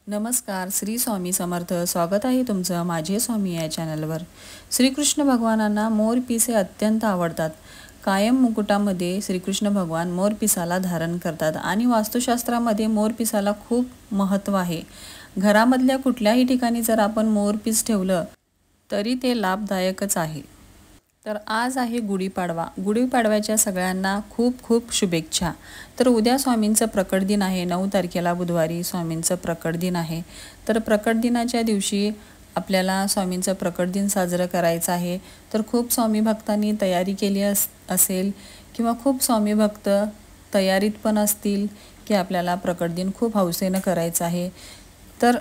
नमस्कार. श्री स्वामी समर्थ. स्वागत आहे तुमचं माझे स्वामी या चॅनलवर. श्रीकृष्ण भगवानांना मोरपिसे अत्यंत आवडतात. कायम मुकुटामध्ये श्रीकृष्ण भगवान मोरपिसाला धारण करतात आणि वास्तुशास्त्रामध्ये मोरपिसाला खूप महत्त्व आहे. घरामधल्या कुठल्याही ठिकाणी जर आपण मोरपीस ठेवलं तरी ते लाभदायकच आहे. तर आज आहे गुढीपाडवा. गुढीपाडव्याच्या सगळ्यांना खूप खूप शुभेच्छा. तर उद्या स्वामींचं प्रकट दिन आहे. 9 तारखेला बुधवारी स्वामींचं प्रकट दिन आहे. तर प्रकट दिनाच्या दिवशी आपल्याला स्वामींचं प्रकट दिन साजरं करायचं आहे. तर खूप स्वामी भक्तांनी तयारी केली असेल किंवा खूप स्वामी भक्त तयारीत पण असतील की आपल्याला प्रकट दिन खूप हौसेनं करायचं आहे. तर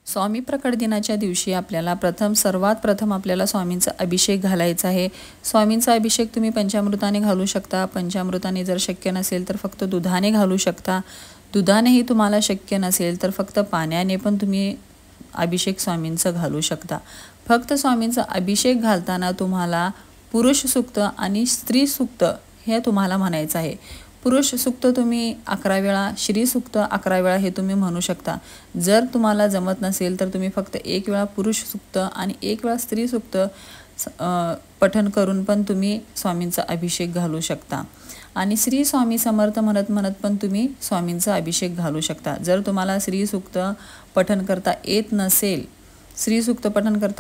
स्वामी प्रकट दिनाच्या दिवशी आपल्याला सर्वात प्रथम आपल्याला स्वामींचा अभिषेक घालायचा आहे. स्वामींचा अभिषेक तुम्ही पंचामृताने घालू शकता. पंचामृताने जर शक्य नसेल तर फक्त दुधाने घालू शकता. दुधानेही तुम्हाला शक्य नसेल तर फक्त पाण्याने पण तुम्ही अभिषेक स्वामींचं घालू शकता. फक्त स्वामींचा अभिषेक घालताना तुम्हाला पुरुष सूक्त आणि स्त्री सूक्त हे तुम्हाला म्हणायचं आहे. पुरुष सूक्त तुम्ही 11 वेळा, श्री सूक्त 11 वेळा हे तुम्ही म्हणू शकता. जर तुम्हाला जमत नसेल तर तुम्ही फक्त 1 वेळा पुरुष सूक्त आणि 1 वेळा स्त्री सूक्त पठण करून पण तुम्ही स्वामींचा अभिषेक घालू शकता. आणि श्री स्वामी समर्थ म्हणत म्हणत पण तुम्ही स्वामींचा अभिषेक घालू शकता. जर तुम्हाला श्री सूक्त पठण करता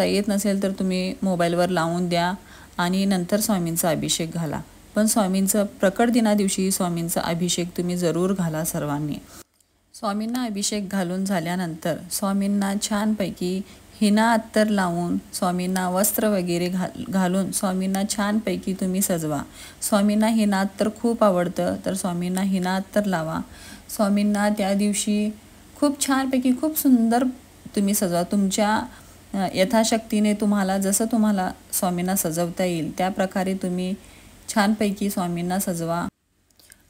येत नसेल, तर तुम्ही मोबाईलवर लावून द्या आणि नंतर स्वामींचा अभिषेक घाला. पण स्वामींचं प्रकट दिना दिवशी स्वामींचा अभिषेक तुम्ही जरूर घाला सर्वांनी. स्वामींना अभिषेक घालून झाल्यानंतर स्वामींना छानपैकी हिना अत्तर लावून, स्वामींना वस्त्र वगैरे घालून स्वामींना छानपैकी तुम्ही सजवा. स्वामींना हिना अत्तर खूप आवडतं तर स्वामींना हिना अत्तर लावा. स्वामींना त्या दिवशी खूप छानपैकी खूप सुंदर तुम्ही सजवा. तुमच्या यथाशक्तीने जसं तुम्हाला स्वामींना सजवता येईल त्या प्रकारे तुम्ही छानपैकी स्वामींना सजवा.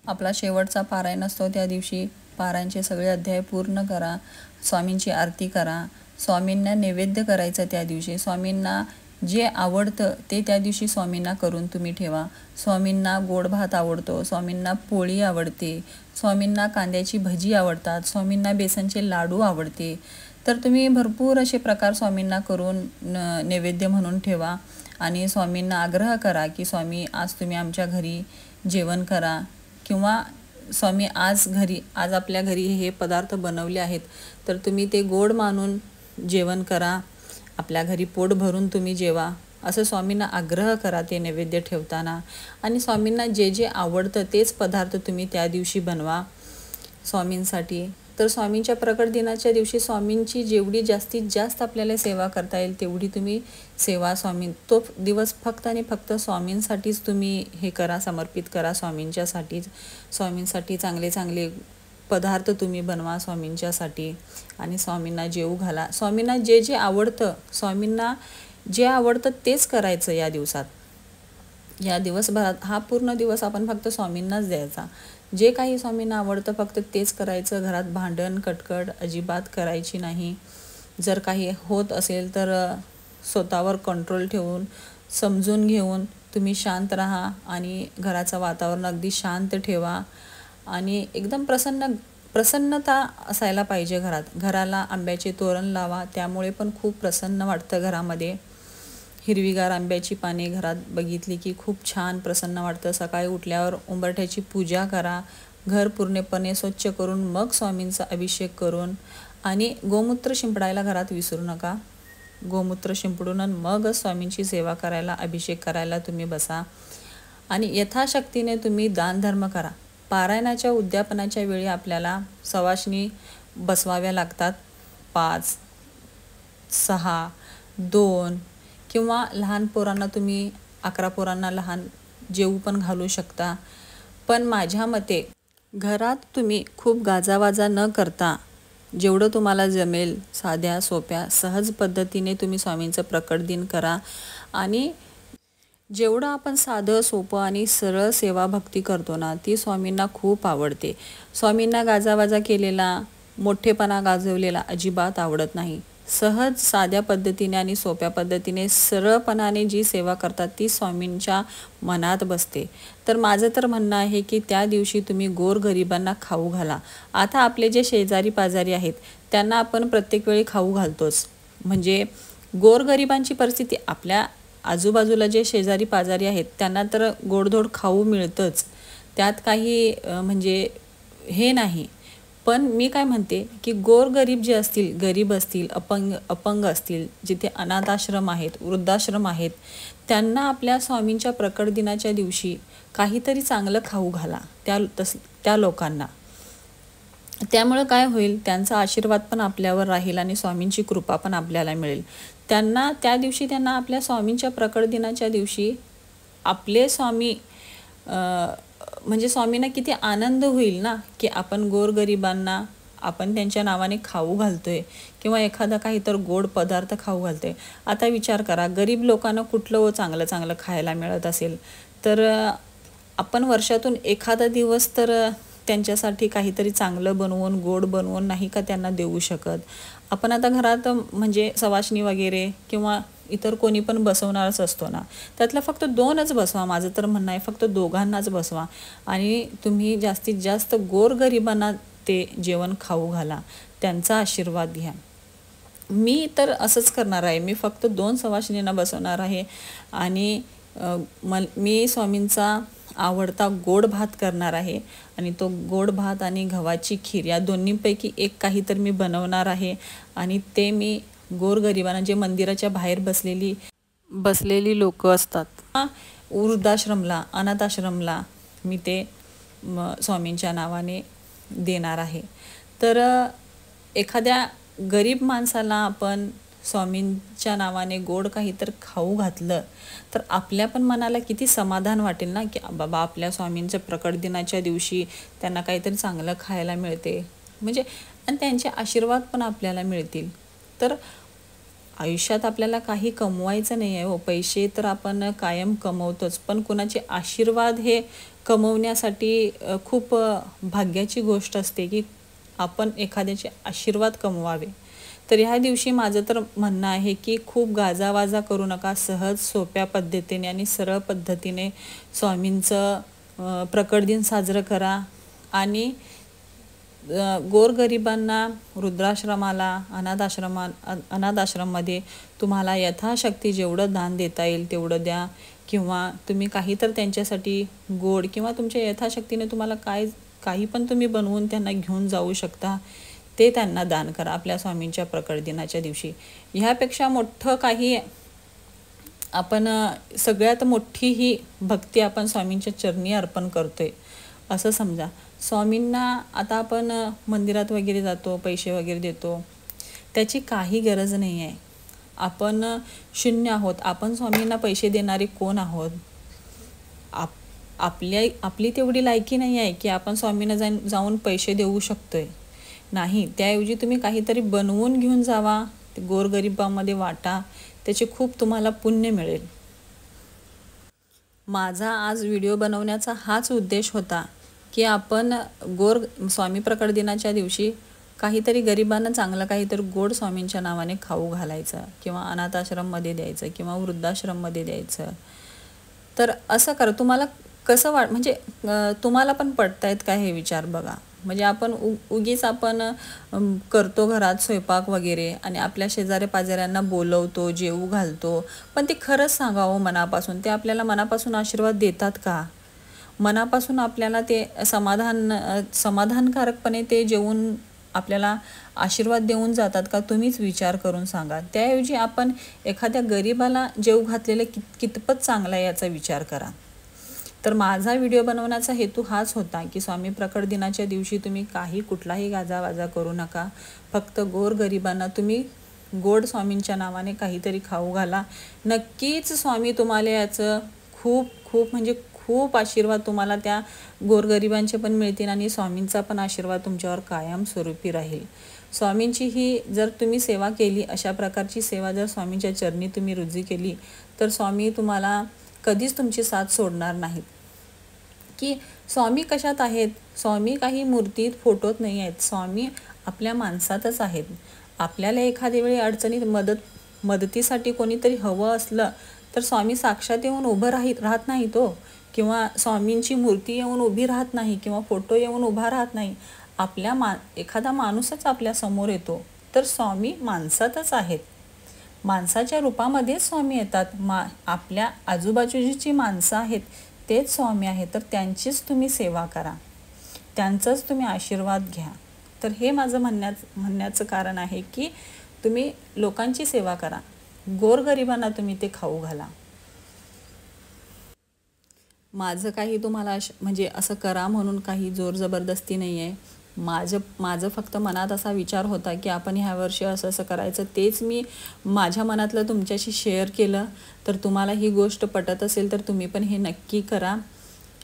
आपला शेवटचा पारायण असतो त्या दिवशी पारायणचे सगळे अध्याय पूर्ण करा. स्वामींची आरती करा. स्वामींना नैवेद्य करायचं त्या दिवशी. स्वामींना जे आवडतं ते त्या दिवशी स्वामींना करून तुम्ही ठेवा. स्वामींना गोड भात आवडतो, स्वामींना पोळी आवडते, स्वामींना कांद्याची भजी आवडतात, स्वामींना बेसनचे लाडू आवडते. तर तुम्ही भरपूर असे प्रकार स्वामींना करून नैवेद्य म्हणून ठेवा आणि स्वामींना आग्रह करा की स्वामी आज तुम्ही आमच्या घरी जेवण करा किंवा स्वामी आज आपल्या घरी हे पदार्थ बनवले आहेत तर तुम्ही ते गोड मानून जेवण करा. आपल्या घरी पोट भरून तुम्ही जेवा असं स्वामींना आग्रह करा ते नैवेद्य ठेवताना. आणि स्वामींना जे जे आवडतं तेच पदार्थ तुम्ही त्या दिवशी बनवा स्वामींसाठी. तर स्वामींच्या प्रकट दिनाच्या दिवशी स्वामींची जेवढी जास्तीत जास्त आपल्याला सेवा करता येईल तेवढी तुम्ही सेवा तो दिवस फक्त आणि फक्त स्वामींसाठीच तुम्ही हे करा, समर्पित करा. स्वामींसाठी चांगले चांगले पदार्थ तुम्ही बनवा स्वामींच्यासाठी आणि स्वामींना जेवू घाला. स्वामींना स्वामींना जे आवडतं तेच करायचं या दिवसात. या दिवसभरात हा पूर्ण दिवस आपण फक्त स्वामींनाच द्यायचा. जे काही स्वामींना आवडतं फक्त तेच करायचं. घरात भांडण कटकट अजिबात करायची नाही. जर काही होत असेल तर स्वतःवर कंट्रोल ठेवून समजून घेऊन तुम्ही शांत राहा आणि घराचं वातावरण अगदी शांत ठेवा आणि एकदम प्रसन्नता असायला पाहिजे घरात. घराला आंब्याचे तोरण लावा, त्यामुळे पण खूप प्रसन्न वाटतं घरामध्ये. हिरवीगार आंब्याची पाने घरात बघितली की खूप छान प्रसन्न वाटतं. सकाळी उठल्यावर उंबरठ्याची पूजा करा. घर पूर्णपणे स्वच्छ करून मग स्वामींचा अभिषेक करून आणि गोमूत्र शिंपडायला घरात विसरू नका. गोमूत्र शिंपडून मगच स्वामींची सेवा करायला, अभिषेक करायला तुम्ही बसा. आणि यथाशक्तीने तुम्ही दानधर्म करा. पारायणाच्या उद्यापनाच्या वेळी आपल्याला सवाष्णी बसवाव्या लागतात. 5, 6, 2 किंवा लहान पोरांना तुम्ही 11 पोरांना लहान जेवू पण घालू शकता. पण माझ्या मते घरात तुम्ही खूप गाजावाजा न करता जेवढं तुम्हाला जमेल साध्या सोप्या सहज पद्धतीने तुम्ही स्वामींचं प्रकट दिन करा. आणि जेवढं आपण साधं सोपं आणि सरळ सेवा भक्ती करतो ना ती स्वामींना खूप आवडते. स्वामींना गाजावाजा केलेला, मोठेपणा गाजवलेला अजिबात आवडत नाही. सहज साध्या पद्धतीने आणि सोप्या पद्धतीने सरळपणाने जी सेवा करतात ती स्वामींच्या मनात बसते. तर माझं तर म्हणणं आहे की त्या दिवशी तुम्ही गोरगरिबांना खाऊ घाला. आता आपले जे शेजारी पाजारी आहेत त्यांना आपण प्रत्येक वेळी खाऊ घालतोच. म्हणजे गोरगरिबांची परिस्थिती आपल्या आजूबाजूला जे शेजारी पाजारी आहेत त्यांना तर गोडधोड खाऊ मिळतंच. त्यात काही म्हणजे हे नाही. पण मी काय म्हणते की गोरगरीब जे असतील, गरीब असतील, अपंग असतील, जिथे अनाथाश्रम आहेत, वृद्धाश्रम आहेत, त्यांना आपल्या स्वामींच्या प्रकट दिनाच्या दिवशी काहीतरी चांगलं खाऊ घाला त्या लोकांना. त्यामुळं काय होईल, त्यांचा आशीर्वाद पण आपल्यावर राहील आणि स्वामींची कृपा पण आपल्याला मिळेल. त्या दिवशी त्यांना आपल्या स्वामींच्या प्रकट दिनाच्या दिवशी आपले स्वामी म्हणजे स्वामींना किती आनंद होईल ना, की आपण गोरगरिबांना आपण त्यांच्या नावाने खाऊ घालतोय किंवा एखादा काही तर गोड पदार्थ खाऊ घालतोय. आता विचार करा, गरीब लोकांना कुठलं चांगलं चांगलं खायला मिळत असेल, तर आपण वर्षातून एखादा दिवस तर त्यांच्यासाठी काहीतरी चांगलं बनवून, गोड बनवून नाही का त्यांना देऊ शकत. आपण आता घरात म्हणजे सवाष्णी वगैरे किंवा इतर कोणी पण बसवणारच असतो ना, त्यातलं फक्त 2च बसवा. माझं तर म्हणणं आहे फक्त 2घांनाच बसवा आणि तुम्ही जास्तीत जास्त गोरगरिबांना ते जेवण खाऊ घाला, त्यांचा आशीर्वाद घ्या. मी तर असंच करणार आहे. मी फक्त 2 सवाष्णींना बसवणार आहे आणि मी स्वामींचा आवडता गोड भात करणार आहे आणि तो गोड भात आणि गव्हाची खीर या दोन्हीपैकी एक काही तर मी बनवणार आहे आणि ते मी गोरगरिबांना, जे मंदिराच्या बाहेर बसलेली लोक असतात, वृद्धाश्रमला, अनाथाश्रमला मी ते स्वामींच्या नावाने देणार आहे. तर एखाद्या गरीब माणसाला आपण स्वामींच्या नावाने गोड काही तर खाऊ घातलं तर आपल्या पण मनाला किती समाधान वाटेल ना, की बाबा आपल्या स्वामींच्या प्रकट दिनाच्या दिवशी त्यांना काहीतरी चांगलं खायला मिळते, म्हणजे आणि त्यांचे आशीर्वाद पण आपल्याला मिळतील. तर आयुष्यात आपल्याला काही कमवायचं नाही आहे हो, पैसे तर आपण कायम कमवतोच, पण कुणाचे आशीर्वाद हे कमवण्यासाठी खूप भाग्याची गोष्ट असते की आपण एखाद्याचे आशीर्वाद कमवावे. तर ह्या दिवशी माझं तर म्हणणं आहे की खूप गाजावाजा करू नका, सहज सोप्या पद्धतीने आणि सरळ पद्धतीने स्वामींचं प्रकट दिन साजरं करा आणि गोरगरिबांना, वृद्धाश्रमाला, अनाथाश्रममध्ये तुम्हाला यथाशक्ती जेवढं दान देता येईल तेवढं द्या, किंवा तुम्ही काही तर त्यांच्यासाठी गोड किंवा तुमच्या यथाशक्तीने तुम्हाला काही पण तुम्ही बनवून त्यांना घेऊन जाऊ शकता, ते त्यांना दान करा आपल्या स्वामींच्या प्रकट दिनाच्या दिवशी. ह्यापेक्षा मोठं काही आपण सगळ्यात मोठी ही भक्ती आपण स्वामींच्या चरणी अर्पण करतोय असं समजा. स्वामींना आता आपण मंदिरात वगैरे जातो, पैसे वगैरे देतो, त्याची काही गरज नाही आहे. आपण शून्य आहोत. आपण स्वामींना पैसे देणारे कोण आहोत? आपली तेवढी लायकी नाही आहे की आपण स्वामींना जाऊन पैसे देऊ शकतोय. नाही, त्याऐवजी तुम्ही काहीतरी बनवून घेऊन जावा, ते गोरगरिबांमध्ये वाटा, त्याचे खूप तुम्हाला पुण्य मिळेल. माझा आज व्हिडिओ बनवण्याचा हाच उद्देश होता की आपण स्वामी प्रकट दिनाच्या दिवशी काहीतरी गरिबांना चांगलं काहीतरी गोड स्वामींच्या नावाने खाऊ घालायचं किंवा अनाथाश्रममध्ये द्यायचं किंवा वृद्धाश्रममध्ये द्यायचं. तर असं करा. तुम्हाला कसं म्हणजे तुम्हाला पण पटतायत का हे विचार बघा. म्हणजे आपण उगीच आपण करतो घरात स्वयंपाक वगैरे आणि आपल्या शेजाऱ्या पाजाऱ्यांना बोलवतो, जेवू घालतो, पण ते खरंच सांगावं मनापासून, ते आपल्याला मनापासून आशीर्वाद देतात का? मनापासून आपल्याला ते समाधानकारकपणे ते जेवून आपल्याला आशीर्वाद देऊन जातात का? तुम्हीच विचार करून सांगा. त्याऐवजी आपण एखाद्या गरीबाला जेवू घातलेलं कितपत चांगला आहे याचा विचार करा. तर माझा व्हिडिओ बनवण्याचा हेतू हाच होता की स्वामी प्रकट दिनाच्या दिवशी तुम्ही कुठलाही गाजावाजा करू नका. फक्त गोरगरिबांना तुम्ही गोड स्वामींच्या नावाने काहीतरी खाऊ घाला. नक्कीच स्वामी तुम्हाला याचं खूप खूप म्हणजे खूप आशीर्वाद तुम्हाला त्या गोरगरिबांचे पण मिळतील आणि स्वामींचा पण आशीर्वाद तुमच्यावर कायम स्वरूपी राहील. स्वामींची ही जर तुम्ही सेवा केली, अशा प्रकारची सेवा जर स्वामींच्या चरणी तुम्ही रुजू केली, तर स्वामी तुम्हाला कधीच तुमची साथ सोडणार नाहीत. की स्वामी कशात आहेत? स्वामी काही मूर्तीत, फोटोत नाही आहेत. स्वामी आपल्या माणसातच आहेत. आपल्याला एखाद्या वेळी अडचणीत मदतीसाठी कोणीतरी हवं असलं तर स्वामी साक्षात येऊन उभं राहत नाही तो, किंवा स्वामींची मूर्ती येऊन उभी राहत नाही, किंवा फोटो येऊन उभा राहत नाही. एखादा माणूसच आपल्या समोर येतो, तर स्वामी माणसातच आहेत. माणसाच्या रूपामध्येच स्वामी येतात. आपल्या आजूबाजूची जी माणसं आहेत तेच स्वामी आहेत. तर त्यांचीच तुम्ही सेवा करा, त्यांचाच तुम्ही आशीर्वाद घ्या. तर हे माझं म्हणण्याचं कारण आहे की तुम्ही लोकांची सेवा करा, गोरगरिबांना तुम्ही ते खाऊ घाला. माझं काही तुम्हाला म्हणजे असं करा म्हणून काही जोर जबरदस्ती नाही आहे. माझं फक्त मनात असा विचार होता की आपण ह्या वर्षी असं करायचं. तेच मी माझ्या मनातलं तुमच्याशी शेअर केलं. तर तुम्हाला ही गोष्ट पटत असेल तर तुम्ही पण हे नक्की करा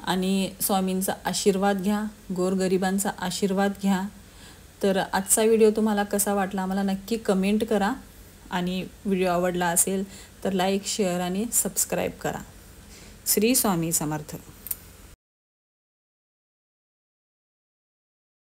आणि स्वामींचा आशीर्वाद घ्या, गोरगरिबांचा आशीर्वाद घ्या. तर आजचा व्हिडिओ तुम्हाला कसा वाटला मला नक्की कमेंट करा, आणि व्हिडिओ आवडला असेल तर लाईक, शेअर आणि सबस्क्राईब करा. श्री स्वामी समर्थ.